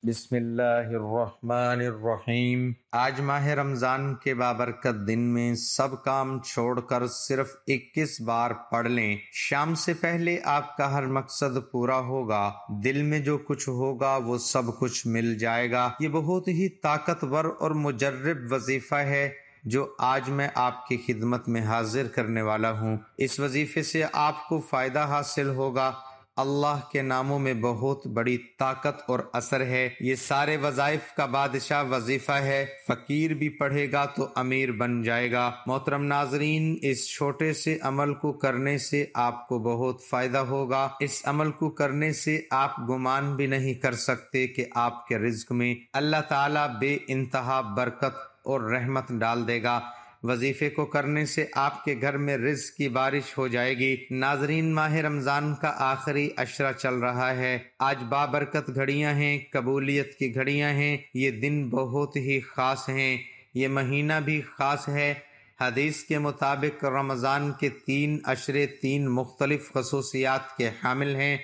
بسم اللہ الرحمن الرحیم۔ آج ماہ رمضان کے بابرکت دن میں سب کام چھوڑ کر صرف 21 بار پڑھ لیں۔ شام سے پہلے آپ کا ہر مقصد پورا ہوگا، دل میں جو کچھ ہوگا وہ سب کچھ مل جائے گا۔ یہ بہت ہی طاقتور اور مجرب وظیفہ ہے جو آج میں آپ کی خدمت میں حاضر کرنے والا ہوں۔ اس وظیفے سے آپ کو فائدہ حاصل ہوگا۔ اللہ کے ناموں میں بہت بڑی طاقت اور اثر ہے۔ یہ سارے وظائف کا بادشاہ وظیفہ ہے۔ فقیر بھی پڑھے گا تو امیر بن جائے گا۔ محترم ناظرین، اس چھوٹے سے عمل کو کرنے سے آپ کو بہت فائدہ ہوگا۔ اس عمل کو کرنے سے آپ گمان بھی نہیں کر سکتے کہ آپ کے رزق میں اللہ تعالیٰ بے انتہا برکت اور رحمت ڈال دے گا۔ وظیفے کو کرنے سے آپ کے گھر میں رزق کی بارش ہو جائے گی۔ ناظرین، ماہ رمضان کا آخری عشرہ چل رہا ہے۔ آج بابرکت گھڑیاں ہیں، قبولیت کی گھڑیاں ہیں۔ یہ دن بہت ہی خاص ہیں، یہ مہینہ بھی خاص ہے۔ حدیث کے مطابق رمضان کے 3 عشرے 3 مختلف خصوصیات کے حامل ہیں۔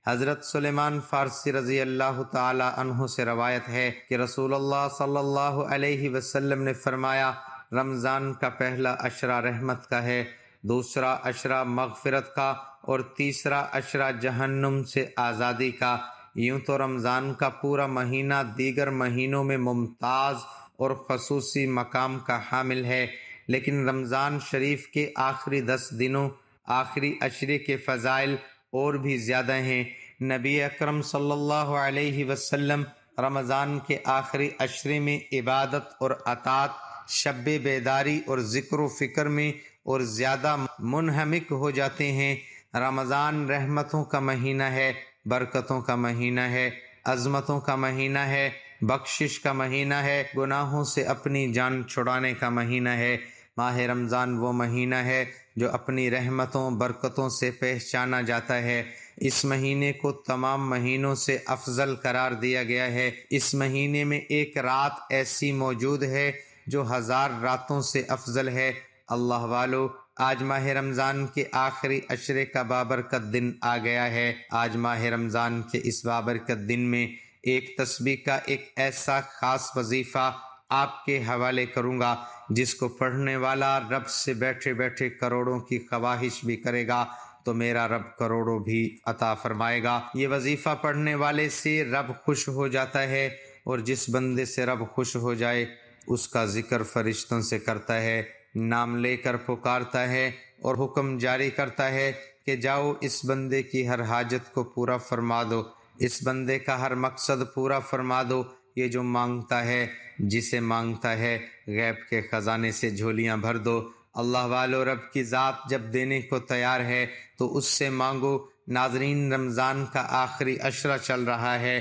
حضرت سلیمان فارسی رضی اللہ تعالی عنہ سے روایت ہے کہ رسول اللہ صلی اللہ علیہ وسلم نے فرمایا، رمضان کا پہلا عشرہ رحمت کا ہے، دوسرا عشرہ مغفرت کا اور تیسرا عشرہ جہنم سے آزادی کا۔ یوں تو رمضان کا پورا مہینہ دیگر مہینوں میں ممتاز اور خصوصی مقام کا حامل ہے، لیکن رمضان شریف کے آخری 10 دنوں، آخری عشرے کے فضائل اور بھی زیادہ ہیں۔ نبی اکرم صلی اللہ علیہ وسلم رمضان کے آخری عشرے میں عبادت اور اطاعت، شب بیداری اور ذکر و فکر میں اور زیادہ منہمک ہو جاتے ہیں۔ رمضان رحمتوں کا مہینہ ہے، برکتوں کا مہینہ ہے، عظمتوں کا مہینہ ہے، بخشش کا مہینہ ہے، گناہوں سے اپنی جان چھڑانے کا مہینہ ہے۔ ماہ رمضان وہ مہینہ ہے جو اپنی رحمتوں برکتوں سے پہچانا جاتا ہے۔ اس مہینے کو تمام مہینوں سے افضل قرار دیا گیا ہے۔ اس مہینے میں ایک رات ایسی موجود ہے جو 1000 راتوں سے افضل ہے۔ اللہ والو، آج ماہ رمضان کے آخری عشرے کا بابرکت دن آ گیا ہے۔ آج ماہ رمضان کے اس بابرکت دن میں ایک تسبیح کا ایک ایسا خاص وظیفہ آپ کے حوالے کروں گا جس کو پڑھنے والا رب سے بیٹھے بیٹھے کروڑوں کی خواہش بھی کرے گا تو میرا رب کروڑوں بھی عطا فرمائے گا۔ یہ وظیفہ پڑھنے والے سے رب خوش ہو جاتا ہے، اور جس بندے سے رب خوش ہو جائے اس کا ذکر فرشتوں سے کرتا ہے، نام لے کر پکارتا ہے اور حکم جاری کرتا ہے کہ جاؤ اس بندے کی ہر حاجت کو پورا فرما دو، اس بندے کا ہر مقصد پورا فرما دو۔ یہ جو مانگتا ہے، جسے مانگتا ہے، غیب کے خزانے سے جھولیاں بھر دو۔ اللہ والو، رب کی ذات جب دینے کو تیار ہے تو اس سے مانگو۔ ناظرین، رمضان کا آخری عشرہ چل رہا ہے۔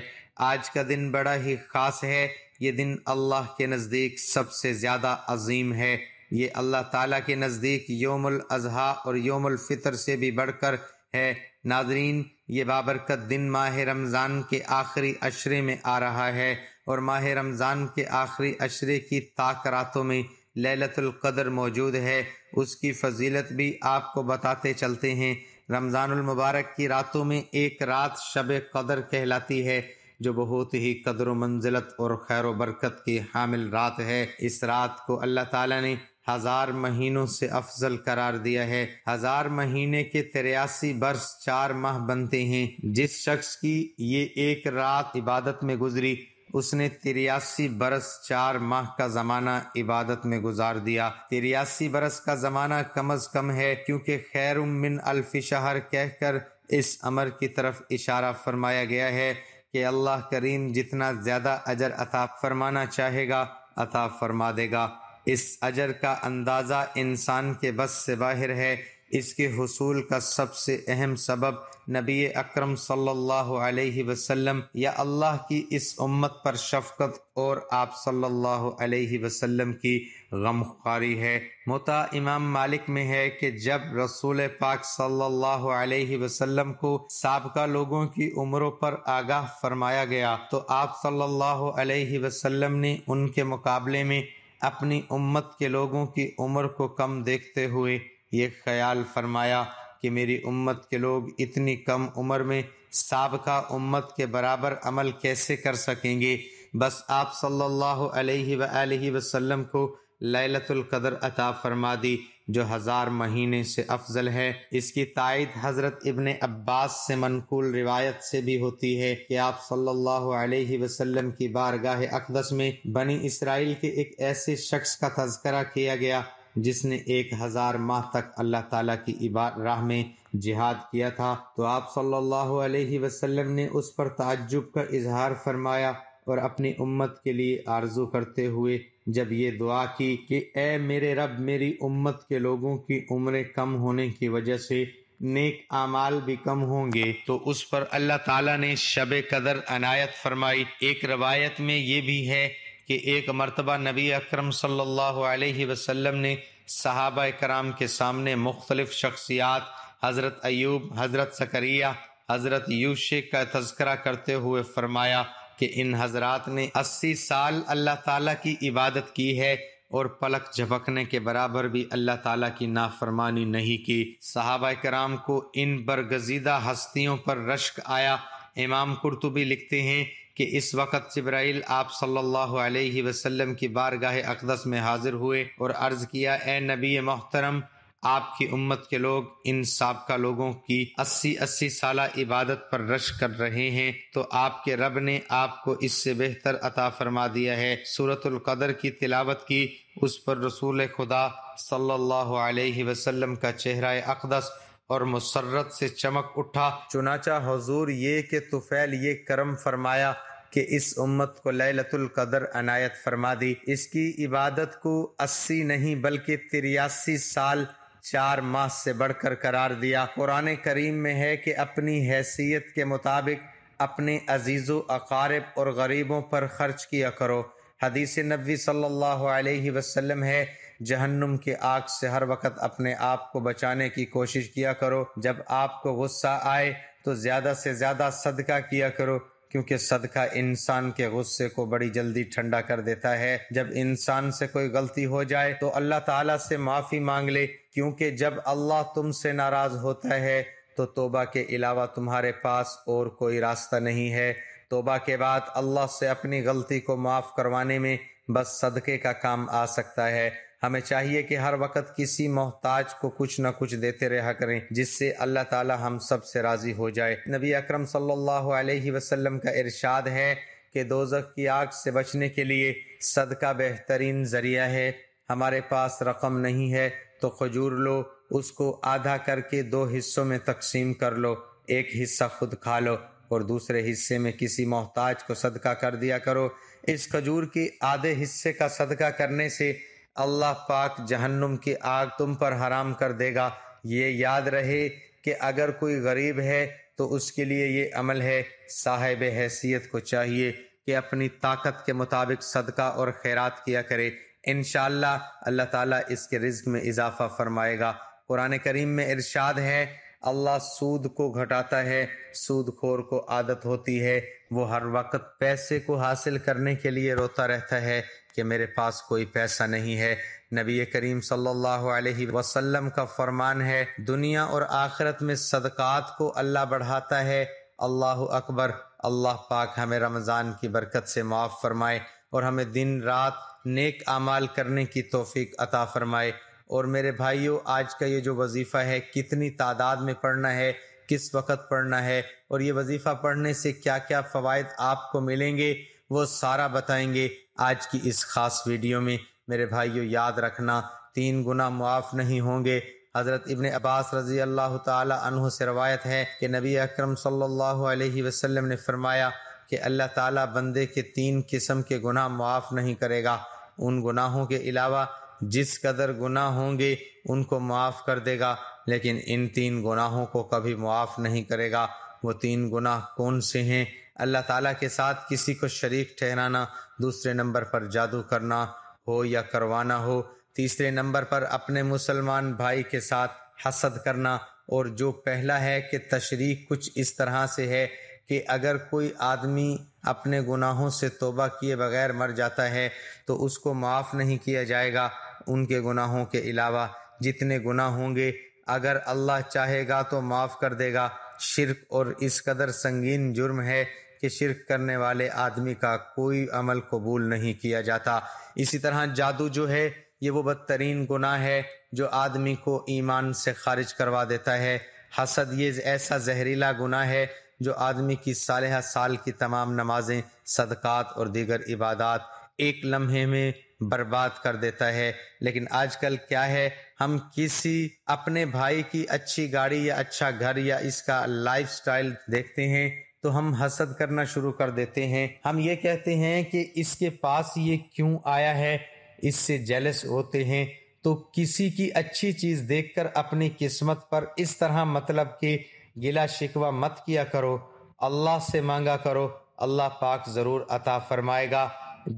آج کا دن بڑا ہی خاص ہے۔ یہ دن اللہ کے نزدیک سب سے زیادہ عظیم ہے۔ یہ اللہ تعالیٰ کے نزدیک یوم الاضحیٰ اور یوم الفطر سے بھی بڑھ کر ہے۔ ناظرین، یہ بابرکت دن ماہ رمضان کے آخری عشرے میں آ رہا ہے، اور ماہ رمضان کے آخری عشرے کی طاق راتوں میں لیلۃ القدر موجود ہے۔ اس کی فضیلت بھی آپ کو بتاتے چلتے ہیں۔ رمضان المبارک کی راتوں میں ایک رات شب قدر کہلاتی ہے جو بہت ہی قدر و منزلت اور خیر و برکت کی حامل رات ہے۔ اس رات کو اللہ تعالیٰ نے 1000 مہینوں سے افضل قرار دیا ہے۔ 1000 مہینے کے 83 برس 4 ماہ بنتے ہیں۔ جس شخص کی یہ ایک رات عبادت میں گزری، اس نے 83 برس 4 ماہ کا زمانہ عبادت میں گزار دیا۔ 83 برس کا زمانہ کم از کم ہے، کیونکہ خیر من الف شہر کہہ کر اس امر کی طرف اشارہ فرمایا گیا ہے کہ اللہ کریم جتنا زیادہ اجر عطا فرمانا چاہے گا عطا فرما دے گا۔ اس اجر کا اندازہ انسان کے بس سے باہر ہے۔ اس کے حصول کا سب سے اہم سبب نبی اکرم صلی اللہ علیہ وسلم یا اللہ کی اس امت پر شفقت اور آپ صلی اللہ علیہ وسلم کی غمخواری ہے۔ موطا امام مالک میں ہے کہ جب رسول پاک صلی اللہ علیہ وسلم کو سابقہ لوگوں کی عمروں پر آگاہ فرمایا گیا تو آپ صلی اللہ علیہ وسلم نے ان کے مقابلے میں اپنی امت کے لوگوں کی عمر کو کم دیکھتے ہوئے یہ خیال فرمایا کہ میری امت کے لوگ اتنی کم عمر میں سابقہ امت کے برابر عمل کیسے کر سکیں گے۔ بس آپ صلی اللہ علیہ وآلہ وسلم کو لیلۃ القدر عطا فرما دی جو 1000 مہینے سے افضل ہے۔ اس کی تائید حضرت ابن عباس سے منقول روایت سے بھی ہوتی ہے کہ آپ صلی اللہ علیہ وسلم کی بارگاہ اقدس میں بنی اسرائیل کے ایک ایسے شخص کا تذکرہ کیا گیا جس نے 1000 ماہ تک اللہ تعالیٰ کی راہ میں جہاد کیا تھا، تو آپ صلی اللہ علیہ وسلم نے اس پر تعجب کا اظہار فرمایا اور اپنی امت کے لیے آرزو کرتے ہوئے جب یہ دعا کی کہ اے میرے رب، میری امت کے لوگوں کی عمریں کم ہونے کی وجہ سے نیک اعمال بھی کم ہوں گے، تو اس پر اللہ تعالیٰ نے شب قدر عنایت فرمائی۔ ایک روایت میں یہ بھی ہے کہ ایک مرتبہ نبی اکرم صلی اللہ علیہ وسلم نے صحابہ کرام کے سامنے مختلف شخصیات حضرت ایوب، حضرت زکریا، حضرت یوشع کا تذکرہ کرتے ہوئے فرمایا کہ ان حضرات نے 80 سال اللہ تعالیٰ کی عبادت کی ہے اور پلک جھپکنے کے برابر بھی اللہ تعالیٰ کی نافرمانی نہیں کی۔ صحابہ کرام کو ان برگزیدہ ہستیوں پر رشک آیا۔ امام قرطبی لکھتے ہیں کہ اس وقت جبرائیل آپ صلی اللہ علیہ وسلم کی بارگاہ اقدس میں حاضر ہوئے اور عرض کیا، اے نبی محترم، آپ کی امت کے لوگ ان سابقہ لوگوں کی 80 سالہ عبادت پر رشک کر رہے ہیں، تو آپ کے رب نے آپ کو اس سے بہتر عطا فرما دیا ہے۔ سورۃ القدر کی تلاوت کی، اس پر رسول خدا صلی اللہ علیہ وسلم کا چہرہ اقدس اور مسرت سے چمک اٹھا۔ چنانچہ حضور یہ کہ طفیل یہ کرم فرمایا کہ اس امت کو لیلۃ القدر عنایت فرما دی۔ اس کی عبادت کو 80 نہیں بلکہ 83 سال 4 ماہ سے بڑھ کر قرار دیا۔ قرآن کریم میں ہے کہ اپنی حیثیت کے مطابق اپنے عزیز و اقارب اور غریبوں پر خرچ کیا کرو۔ حدیث نبوی صلی اللہ علیہ وسلم ہے، جہنم کی آگ سے ہر وقت اپنے آپ کو بچانے کی کوشش کیا کرو۔ جب آپ کو غصہ آئے تو زیادہ سے زیادہ صدقہ کیا کرو، کیونکہ صدقہ انسان کے غصے کو بڑی جلدی ٹھنڈا کر دیتا ہے۔ جب انسان سے کوئی غلطی ہو جائے تو اللہ تعالیٰ سے معافی مانگ لے، کیونکہ جب اللہ تم سے ناراض ہوتا ہے تو توبہ کے علاوہ تمہارے پاس اور کوئی راستہ نہیں ہے۔ توبہ کے بعد اللہ سے اپنی غلطی کو معاف کروانے میں بس صدقے کا کام آ سکتا ہے۔ ہمیں چاہیے کہ ہر وقت کسی محتاج کو کچھ نہ کچھ دیتے رہا کریں، جس سے اللہ تعالی ہم سب سے راضی ہو جائے۔ نبی اکرم صلی اللہ علیہ وسلم کا ارشاد ہے کہ دوزخ کی آگ سے بچنے کے لیے صدقہ بہترین ذریعہ ہے۔ ہمارے پاس رقم نہیں ہے تو کھجور لو، اس کو آدھا کر کے 2 حصوں میں تقسیم کر لو، ایک حصہ خود کھا لو اور دوسرے حصے میں کسی محتاج کو صدقہ کر دیا کرو۔ اس کھجور کے آدھے حصے کا صدقہ کرنے سے اللہ پاک جہنم کی آگ تم پر حرام کر دے گا۔ یہ یاد رہے کہ اگر کوئی غریب ہے تو اس کے لیے یہ عمل ہے۔ صاحب حیثیت کو چاہیے کہ اپنی طاقت کے مطابق صدقہ اور خیرات کیا کرے، انشاءاللہ اللہ تعالیٰ اس کے رزق میں اضافہ فرمائے گا۔ قرآن کریم میں ارشاد ہے، اللہ سود کو گھٹاتا ہے، سود خور کو عادت ہوتی ہے، وہ ہر وقت پیسے کو حاصل کرنے کے لیے روتا رہتا ہے کہ میرے پاس کوئی پیسہ نہیں ہے۔ نبی کریم صلی اللہ علیہ وسلم کا فرمان ہے، دنیا اور آخرت میں صدقات کو اللہ بڑھاتا ہے۔ اللہ اکبر۔ اللہ پاک ہمیں رمضان کی برکت سے معاف فرمائے اور ہمیں دن رات نیک اعمال کرنے کی توفیق عطا فرمائے۔ اور میرے بھائیوں، آج کا یہ جو وظیفہ ہے کتنی تعداد میں پڑھنا ہے، کس وقت پڑھنا ہے، اور یہ وظیفہ پڑھنے سے کیا کیا فوائد آپ کو ملیں گے، وہ سارا بتائیں گے آج کی اس خاص ویڈیو میں۔ میرے بھائیوں، یاد رکھنا 3 گناہ معاف نہیں ہوں گے۔ حضرت ابن عباس رضی اللہ تعالی عنہ سے روایت ہے کہ نبی اکرم صلی اللہ علیہ وسلم نے فرمایا کہ اللہ تعالیٰ بندے کے 3 قسم کے گناہ معاف نہیں کرے گا۔ ان گناہوں کے علاوہ جس قدر گناہ ہوں گے ان کو معاف کر دے گا، لیکن ان 3 گناہوں کو کبھی معاف نہیں کرے گا۔ وہ 3 گناہ کون سے ہیں؟ اللہ تعالیٰ کے ساتھ کسی کو شریک ٹھہرانا، دوسرے نمبر پر جادو کرنا ہو یا کروانا ہو، تیسرے نمبر پر اپنے مسلمان بھائی کے ساتھ حسد کرنا، اور جو پہلا ہے کہ تشریک کچھ اس طرح سے ہے کہ اگر کوئی آدمی اپنے گناہوں سے توبہ کیے بغیر مر جاتا ہے تو اس کو معاف نہیں کیا جائے گا۔ ان کے گناہوں کے علاوہ جتنے گناہ ہوں گے اگر اللہ چاہے گا تو معاف کر دے گا۔ شرک اور اس قدر سنگین جرم ہے کہ شرک کرنے والے آدمی کا کوئی عمل قبول نہیں کیا جاتا۔ اسی طرح جادو جو ہے یہ وہ بدترین گناہ ہے جو آدمی کو ایمان سے خارج کروا دیتا ہے۔ حسد یہ ایسا زہریلا گناہ ہے جو آدمی کی صالحہ سال کی تمام نمازیں، صدقات اور دیگر عبادات ایک لمحے میں برباد کر دیتا ہے۔ لیکن آج کل کیا ہے، ہم کسی اپنے بھائی کی اچھی گاڑی یا اچھا گھر یا اس کا لائف سٹائل دیکھتے ہیں تو ہم حسد کرنا شروع کر دیتے ہیں۔ ہم یہ کہتے ہیں کہ اس کے پاس یہ کیوں آیا ہے، اس سے جیلس ہوتے ہیں۔ تو کسی کی اچھی چیز دیکھ کر اپنی قسمت پر اس طرح مطلب کہ گلا شکوہ مت کیا کرو، اللہ سے مانگا کرو، اللہ پاک ضرور عطا فرمائے گا۔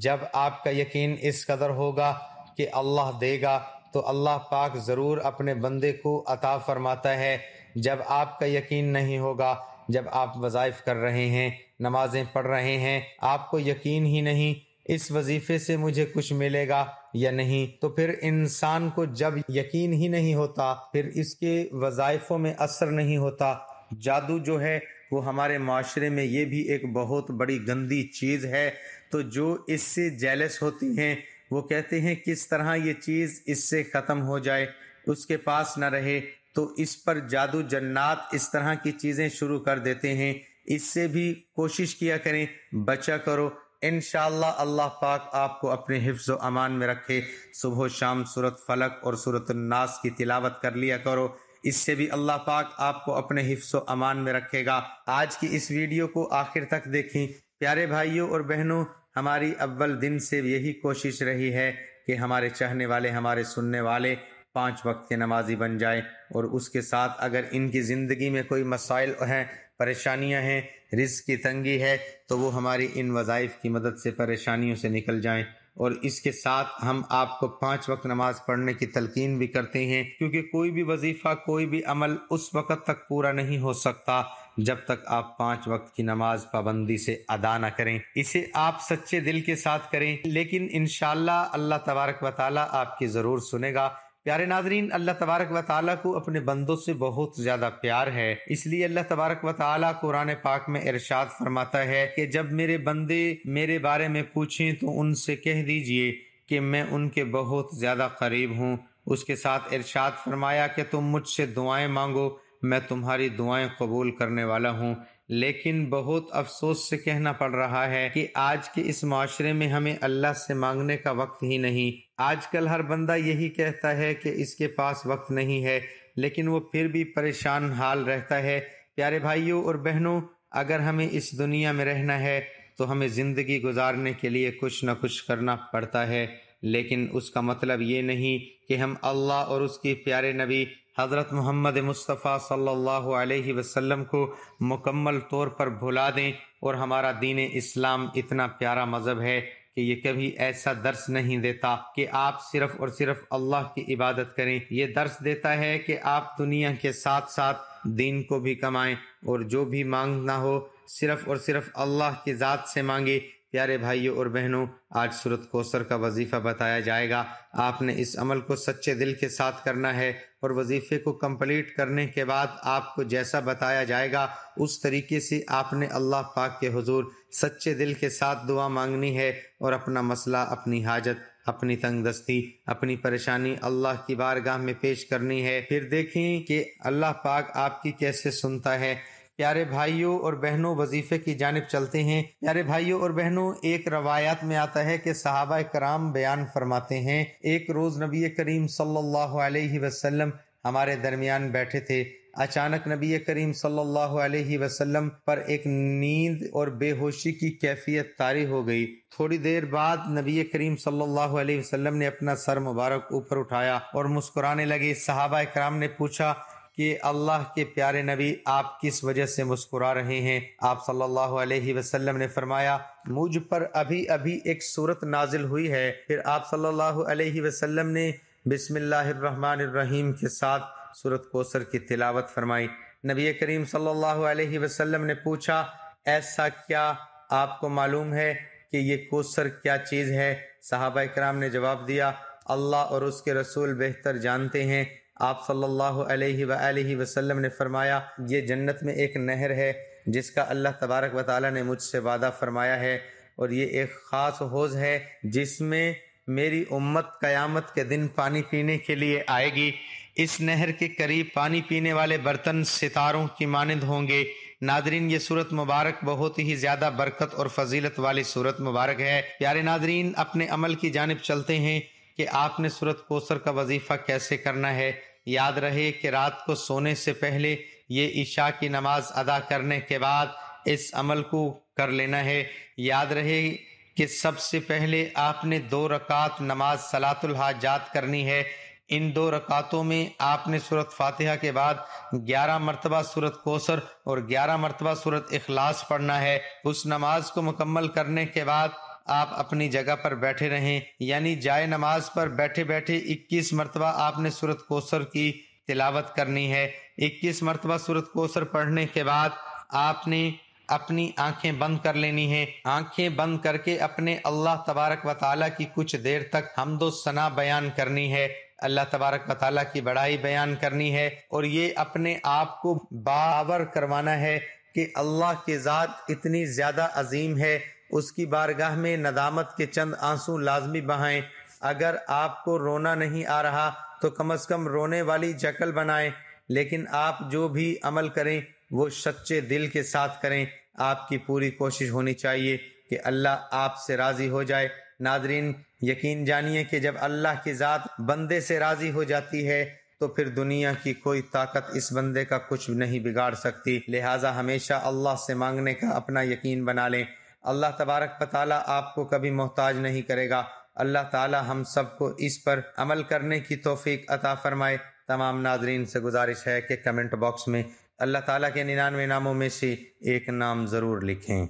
جب آپ کا یقین اس قدر ہوگا کہ اللہ دے گا تو اللہ پاک ضرور اپنے بندے کو عطا فرماتا ہے۔ جب آپ کا یقین نہیں ہوگا، جب آپ وظائف کر رہے ہیں، نمازیں پڑھ رہے ہیں، آپ کو یقین ہی نہیں اس وظیفے سے مجھے کچھ ملے گا یا نہیں، تو پھر انسان کو جب یقین ہی نہیں ہوتا پھر اس کے وظائفوں میں اثر نہیں ہوتا۔ جادو جو ہے وہ ہمارے معاشرے میں یہ بھی ایک بہت بڑی گندی چیز ہے۔ تو جو اس سے جیلس ہوتی ہیں وہ کہتے ہیں کس طرح یہ چیز اس سے ختم ہو جائے، اس کے پاس نہ رہے، تو اس پر جادو جنات اس طرح کی چیزیں شروع کر دیتے ہیں۔ اس سے بھی کوشش کیا کریں، بچا کرو۔ انشاءاللہ اللہ پاک آپ کو اپنے حفظ و امان میں رکھے۔ صبح و شام سورۃ فلق اور سورۃ الناس کی تلاوت کر لیا کرو، اس سے بھی اللہ پاک آپ کو اپنے حفظ و امان میں رکھے گا۔ آج کی اس ویڈیو کو آخر تک دیکھیں۔ پیارے بھائیوں اور بہنوں، ہماری اول دن سے یہی کوشش رہی ہے کہ ہمارے چاہنے والے، ہمارے سننے والے 5 وقت کے نمازی بن جائیں، اور اس کے ساتھ اگر ان کی زندگی میں کوئی مسائل ہیں، پریشانیاں ہیں، رزق کی تنگی ہے، تو وہ ہماری ان وظائف کی مدد سے پریشانیوں سے نکل جائیں۔ اور اس کے ساتھ ہم آپ کو 5 وقت نماز پڑھنے کی تلقین بھی کرتے ہیں، کیونکہ کوئی بھی وظیفہ، کوئی بھی عمل اس وقت تک پورا نہیں ہو سکتا جب تک آپ 5 وقت کی نماز پابندی سے ادا نہ کریں۔ اسے آپ سچے دل کے ساتھ کریں، لیکن انشاءاللہ اللہ تبارک و تعالیٰ آپ کی ضرور سنے گا۔ پیارے ناظرین، اللہ تبارک و تعالیٰ کو اپنے بندوں سے بہت زیادہ پیار ہے، اس لیے اللہ تبارک و تعالیٰ قرآن پاک میں ارشاد فرماتا ہے کہ جب میرے بندے میرے بارے میں پوچھیں تو ان سے کہہ دیجئے کہ میں ان کے بہت زیادہ قریب ہوں۔ اس کے ساتھ ارشاد فرمایا کہ تم مجھ سے دعائیں مانگو، میں تمہاری دعائیں قبول کرنے والا ہوں۔ لیکن بہت افسوس سے کہنا پڑ رہا ہے کہ آج کے اس معاشرے میں ہمیں اللہ سے مانگنے کا وقت ہی نہیں۔ آج کل ہر بندہ یہی کہتا ہے کہ اس کے پاس وقت نہیں ہے، لیکن وہ پھر بھی پریشان حال رہتا ہے۔ پیارے بھائیوں اور بہنوں، اگر ہمیں اس دنیا میں رہنا ہے تو ہمیں زندگی گزارنے کے لیے کچھ نہ کچھ کرنا پڑتا ہے، لیکن اس کا مطلب یہ نہیں کہ ہم اللہ اور اس کے پیارے نبی حضرت محمد مصطفیٰ صلی اللہ علیہ وسلم کو مکمل طور پر بھلا دیں۔ اور ہمارا دین اسلام اتنا پیارا مذہب ہے کہ یہ کبھی ایسا درس نہیں دیتا کہ آپ صرف اور صرف اللہ کی عبادت کریں، یہ درس دیتا ہے کہ آپ دنیا کے ساتھ ساتھ دین کو بھی کمائیں، اور جو بھی مانگنا ہو صرف اور صرف اللہ کی ذات سے مانگے۔ پیارے بھائیوں اور بہنوں، آج سورۃ کوثر کا وظیفہ بتایا جائے گا۔ آپ نے اس عمل کو سچے دل کے ساتھ کرنا ہے، اور وظیفے کو کمپلیٹ کرنے کے بعد آپ کو جیسا بتایا جائے گا اس طریقے سے آپ نے اللہ پاک کے حضور سچے دل کے ساتھ دعا مانگنی ہے، اور اپنا مسئلہ، اپنی حاجت، اپنی تنگ دستی، اپنی پریشانی اللہ کی بارگاہ میں پیش کرنی ہے۔ پھر دیکھیں کہ اللہ پاک آپ کی کیسے سنتا ہے۔ پیارے بھائیوں اور بہنوں، وظیفے کی جانب چلتے ہیں۔ پیارے بھائیوں اور بہنوں، ایک روایات میں آتا ہے کہ صحابہ کرام بیان فرماتے ہیں، ایک روز نبی کریم صلی اللہ علیہ وسلم ہمارے درمیان بیٹھے تھے۔ اچانک نبی کریم صلی اللہ علیہ وسلم پر ایک نیند اور بے ہوشی کی کیفیت طاری ہو گئی۔ تھوڑی دیر بعد نبی کریم صلی اللہ علیہ وسلم نے اپنا سر مبارک اوپر اٹھایا اور مسکرانے لگے۔ صحابہ کرام نے پوچھا کہ اللہ کے پیارے نبی، آپ کس وجہ سے مسکرا رہے ہیں؟ آپ صلی اللہ علیہ وسلم نے فرمایا، مجھ پر ابھی ابھی ایک سورت نازل ہوئی ہے۔ پھر آپ صلی اللہ علیہ وسلم نے بسم اللہ الرحمن الرحیم کے ساتھ سورۃ کوثر کی تلاوت فرمائی۔ نبی کریم صلی اللہ علیہ وسلم نے پوچھا، ایسا کیا آپ کو معلوم ہے کہ یہ کوثر کیا چیز ہے؟ صحابہ کرام نے جواب دیا، اللہ اور اس کے رسول بہتر جانتے ہیں۔ آپ صلی اللہ علیہ وآلہ وسلم نے فرمایا، یہ جنت میں ایک نہر ہے جس کا اللہ تبارک و تعالیٰ نے مجھ سے وعدہ فرمایا ہے، اور یہ ایک خاص حوض ہے جس میں میری امت قیامت کے دن پانی پینے کے لیے آئے گی۔ اس نہر کے قریب پانی پینے والے برتن ستاروں کی مانند ہوں گے۔ ناظرین، یہ صورت مبارک بہت ہی زیادہ برکت اور فضیلت والی صورت مبارک ہے۔ پیارے ناظرین، اپنے عمل کی جانب چلتے ہیں کہ آپ نے سورۃ کوثر کا وظیفہ کیسے کرنا ہے۔ یاد رہے کہ رات کو سونے سے پہلے یہ عشاء کی نماز ادا کرنے کے بعد اس عمل کو کر لینا ہے۔ یاد رہے کہ سب سے پہلے آپ نے 2 رکعت نماز صلاۃ الحاجات کرنی ہے۔ ان 2 رکعتوں میں آپ نے سورۃ فاتحہ کے بعد 11 مرتبہ سورۃ کوثر اور 11 مرتبہ سورۃ اخلاص پڑھنا ہے۔ اس نماز کو مکمل کرنے کے بعد آپ اپنی جگہ پر بیٹھے رہیں، یعنی جائے نماز پر بیٹھے بیٹھے 21 مرتبہ آپ نے سورۃ کوثر کی تلاوت کرنی ہے۔ 21 مرتبہ سورۃ کوثر پڑھنے کے بعد آپ نے اپنی آنکھیں بند کر لینی ہیں۔ آنکھیں بند کر کے اپنے اللہ تبارک و تعالیٰ کی کچھ دیر تک حمد و ثنا بیان کرنی ہے، اللہ تبارک و تعالیٰ کی بڑائی بیان کرنی ہے، اور یہ اپنے آپ کو باور کروانا ہے کہ اللہ کی ذات اتنی زیادہ عظیم ہے، اس کی بارگاہ میں ندامت کے چند آنسو لازمی بہائیں۔ اگر آپ کو رونا نہیں آ رہا تو کم از کم رونے والی شکل بنائیں، لیکن آپ جو بھی عمل کریں وہ سچے دل کے ساتھ کریں۔ آپ کی پوری کوشش ہونی چاہیے کہ اللہ آپ سے راضی ہو جائے۔ ناظرین، یقین جانیے کہ جب اللہ کی ذات بندے سے راضی ہو جاتی ہے تو پھر دنیا کی کوئی طاقت اس بندے کا کچھ نہیں بگاڑ سکتی۔ لہٰذا ہمیشہ اللہ سے مانگنے کا اپنا یقین بنا لیں۔ اللہ تبارک و تعالیٰ آپ کو کبھی محتاج نہیں کرے گا۔ اللہ تعالیٰ ہم سب کو اس پر عمل کرنے کی توفیق عطا فرمائے۔ تمام ناظرین سے گزارش ہے کہ کمنٹ باکس میں اللہ تعالیٰ کے 99 ناموں میں سے ایک نام ضرور لکھیں۔